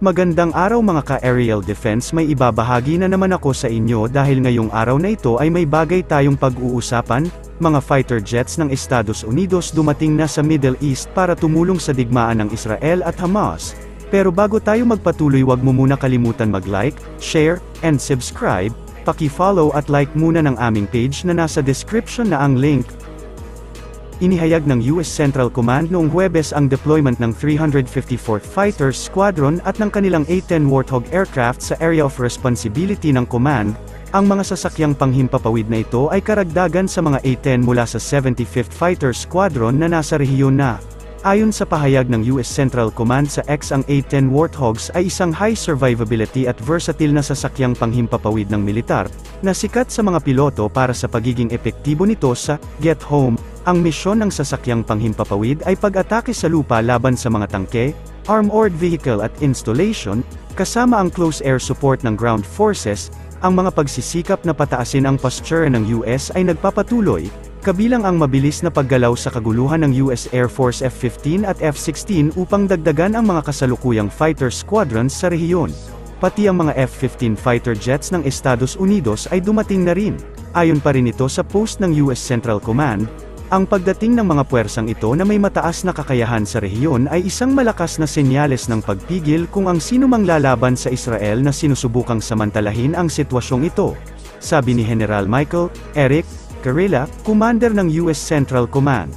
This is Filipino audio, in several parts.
Magandang araw mga ka-aerial defense, may ibabahagi na naman ako sa inyo dahil ngayong araw na ito ay may bagay tayong pag-uusapan. Mga fighter jets ng Estados Unidos dumating na sa Middle East para tumulong sa digmaan ng Israel at Hamas. Pero bago tayo magpatuloy, wag mo muna kalimutan mag-like, share, and subscribe. Paki-follow at like muna ng aming page na nasa description na ang link. Inihayag ng US Central Command noong Huwebes ang deployment ng 354th Fighter Squadron at ng kanilang A-10 Warthog aircraft sa Area of Responsibility ng Command. Ang mga sasakyang panghimpapawid na ito ay karagdagan sa mga A-10 mula sa 75th Fighter Squadron na nasa rehiyon na. Ayon sa pahayag ng US Central Command sa X, ang A-10 Warthogs ay isang high survivability at versatile na sasakyang panghimpapawid ng militar, na sikat sa mga piloto para sa pagiging epektibo nito sa Get Home. Ang misyon ng sasakyang panghimpapawid ay pag-atake sa lupa laban sa mga tangke, armored vehicle at installation, kasama ang close air support ng ground forces. Ang mga pagsisikap na pataasin ang posture ng US ay nagpapatuloy, kabilang ang mabilis na paggalaw sa kaguluhan ng US Air Force F-15 at F-16 upang dagdagan ang mga kasalukuyang fighter squadrons sa rehiyon. Pati ang mga F-15 fighter jets ng Estados Unidos ay dumating na rin. Ayon pa rin ito sa post ng US Central Command, ang pagdating ng mga puwersang ito na may mataas na kakayahan sa rehiyon ay isang malakas na senyales ng pagpigil kung ang sinumang lalaban sa Israel na sinusubukang samantalahin ang sitwasyong ito. Sabi ni General Michael Eric Kurilla, commander ng US Central Command.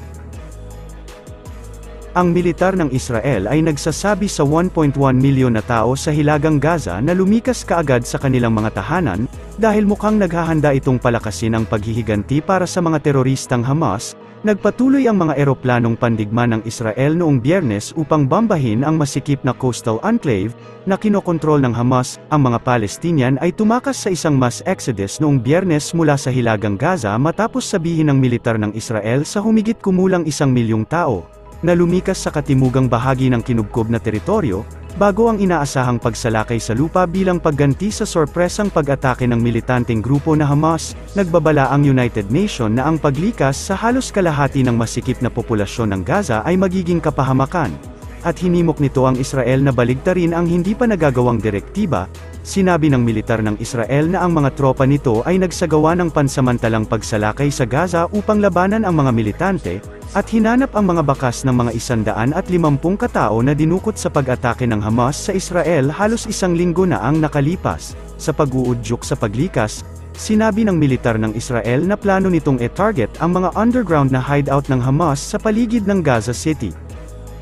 Ang militar ng Israel ay nagsasabi sa 1.1 milyon na tao sa Hilagang Gaza na lumikas kaagad sa kanilang mga tahanan, dahil mukhang naghahanda itong palakasin ang paghihiganti para sa mga teroristang Hamas. Nagpatuloy ang mga eroplanong pandigma ng Israel noong Biyernes upang bombahin ang masikip na coastal enclave na kinokontrol ng Hamas. Ang mga Palestinian ay tumakas sa isang mass exodus noong Biyernes mula sa Hilagang Gaza matapos sabihin ng militar ng Israel sa humigit kumulang 1 milyong tao na lumikas sa katimugang bahagi ng kinubkob na teritoryo, bago ang inaasahang pagsalakay sa lupa bilang pagganti sa sorpresang pag-atake ng militanteng grupo na Hamas. Nagbabala ang United Nations na ang paglikas sa halos kalahati ng masikip na populasyon ng Gaza ay magiging kapahamakan, at hinimok nito ang Israel na baligtarin ang hindi pa nagagawang direktiba. Sinabi ng militar ng Israel na ang mga tropa nito ay nagsagawa ng pansamantalang pagsalakay sa Gaza upang labanan ang mga militante, at hinanap ang mga bakas ng mga 150 katao na dinukot sa pag-atake ng Hamas sa Israel halos 1 linggo na ang nakalipas. Sa pag-uudyok sa paglikas, sinabi ng militar ng Israel na plano nitong e-target ang mga underground na hideout ng Hamas sa paligid ng Gaza City.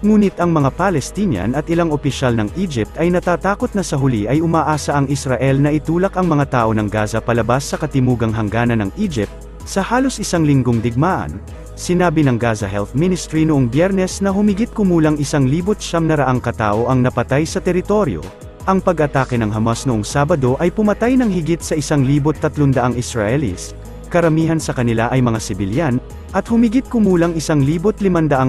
Ngunit ang mga Palestinian at ilang opisyal ng Egypt ay natatakot na sa huli ay umaasa ang Israel na itulak ang mga tao ng Gaza palabas sa katimugang hangganan ng Egypt. Sa halos 1 linggong digmaan, sinabi ng Gaza Health Ministry noong Biyernes na humigit kumulang 1,900 katao ang napatay sa teritoryo. Ang pag-atake ng Hamas noong Sabado ay pumatay ng higit sa 1,300 Israelis, karamihan sa kanila ay mga sibilyan, at humigit kumulang 1,500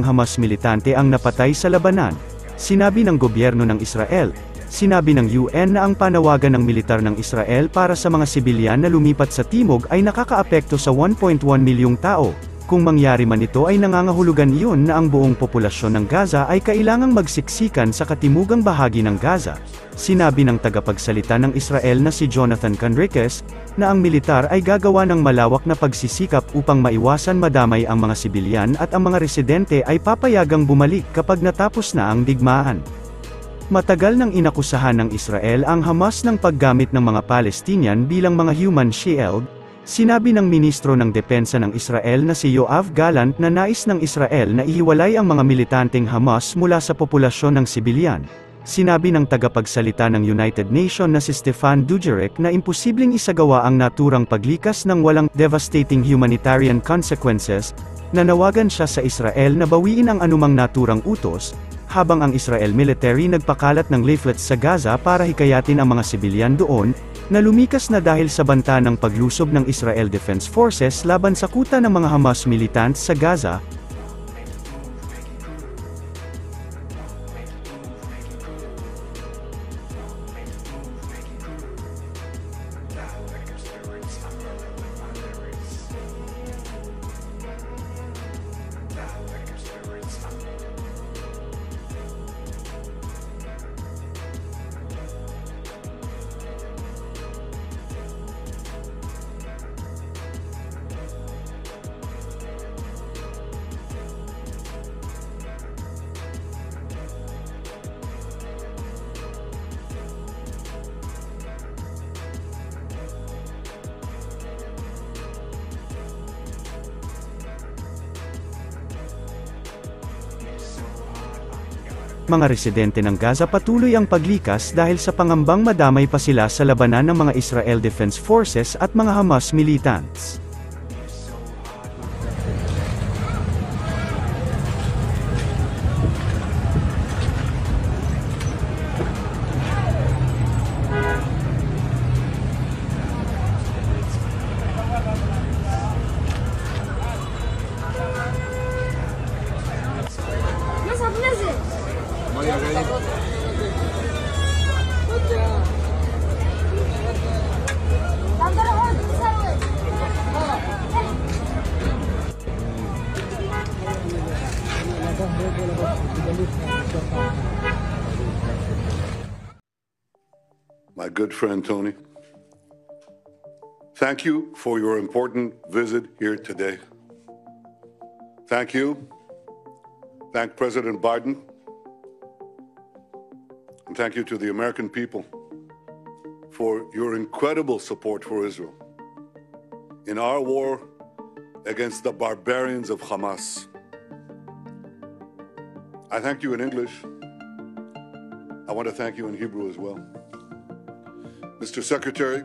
Hamas militante ang napatay sa labanan. Sinabi ng gobyerno ng Israel. Sinabi ng UN na ang panawagan ng militar ng Israel para sa mga sibilyan na lumipat sa timog ay nakakaapekto sa 1.1 milyong tao. Kung mangyari man ito ay nangangahulugan iyon na ang buong populasyon ng Gaza ay kailangang magsiksikan sa katimugang bahagi ng Gaza. Sinabi ng tagapagsalita ng Israel na si Jonathan Conricus, na ang militar ay gagawa ng malawak na pagsisikap upang maiwasan madamay ang mga sibilyan at ang mga residente ay papayagang bumalik kapag natapos na ang digmaan. Matagal nang inakusahan ng Israel ang Hamas ng paggamit ng mga Palestinian bilang mga human shield. Sinabi ng Ministro ng Depensa ng Israel na si Yoav Gallant na nais ng Israel na ihiwalay ang mga militanteng Hamas mula sa populasyon ng sibilyan. Sinabi ng tagapagsalita ng United Nations na si Stefan Dujarric na imposibleng isagawa ang naturang paglikas ng walang devastating humanitarian consequences. Nanawagan siya sa Israel na bawiin ang anumang naturang utos, habang ang Israel military nagpakalat ng leaflets sa Gaza para hikayatin ang mga sibilyan doon, na lumikas na dahil sa banta ng paglusob ng Israel Defense Forces laban sa kuta ng mga Hamas militants sa Gaza. mga residente ng Gaza patuloy ang paglikas dahil sa pangambang madamay pa sila sa labanan ng mga Israel Defense Forces at mga Hamas militants. My good friend Tony, thank you for your important visit here today. Thank you. Thank President Biden. And thank you to the American people for your incredible support for Israel in our war against the barbarians of Hamas. I thank you in English. I want to thank you in Hebrew as well. Mr. Secretary,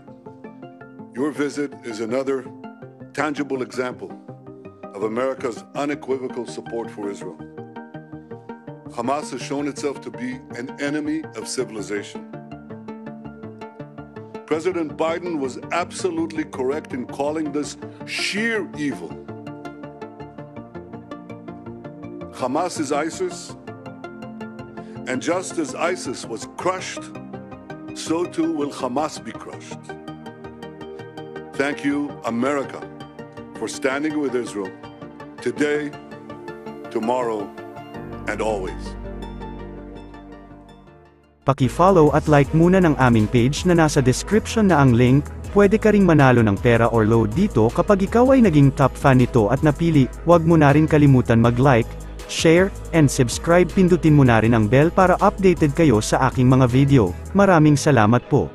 your visit is another tangible example of America's unequivocal support for Israel. Hamas has shown itself to be an enemy of civilization. President Biden was absolutely correct in calling this sheer evil. Hamas is ISIS, and just as ISIS was crushed, so too will Hamas be crushed. Thank you, America, for standing with Israel today, tomorrow, and always. Paki-follow at like muna ng aming page na nasa description na ang link. Pwede ka ring manalo ng pera or load dito kapag ikaw ay naging top fan nito at napili. Huwag mo na rin kalimutan mag-like, share, and subscribe. Pindutin mo na rin ang bell para updated kayo sa aking mga video. Maraming salamat po.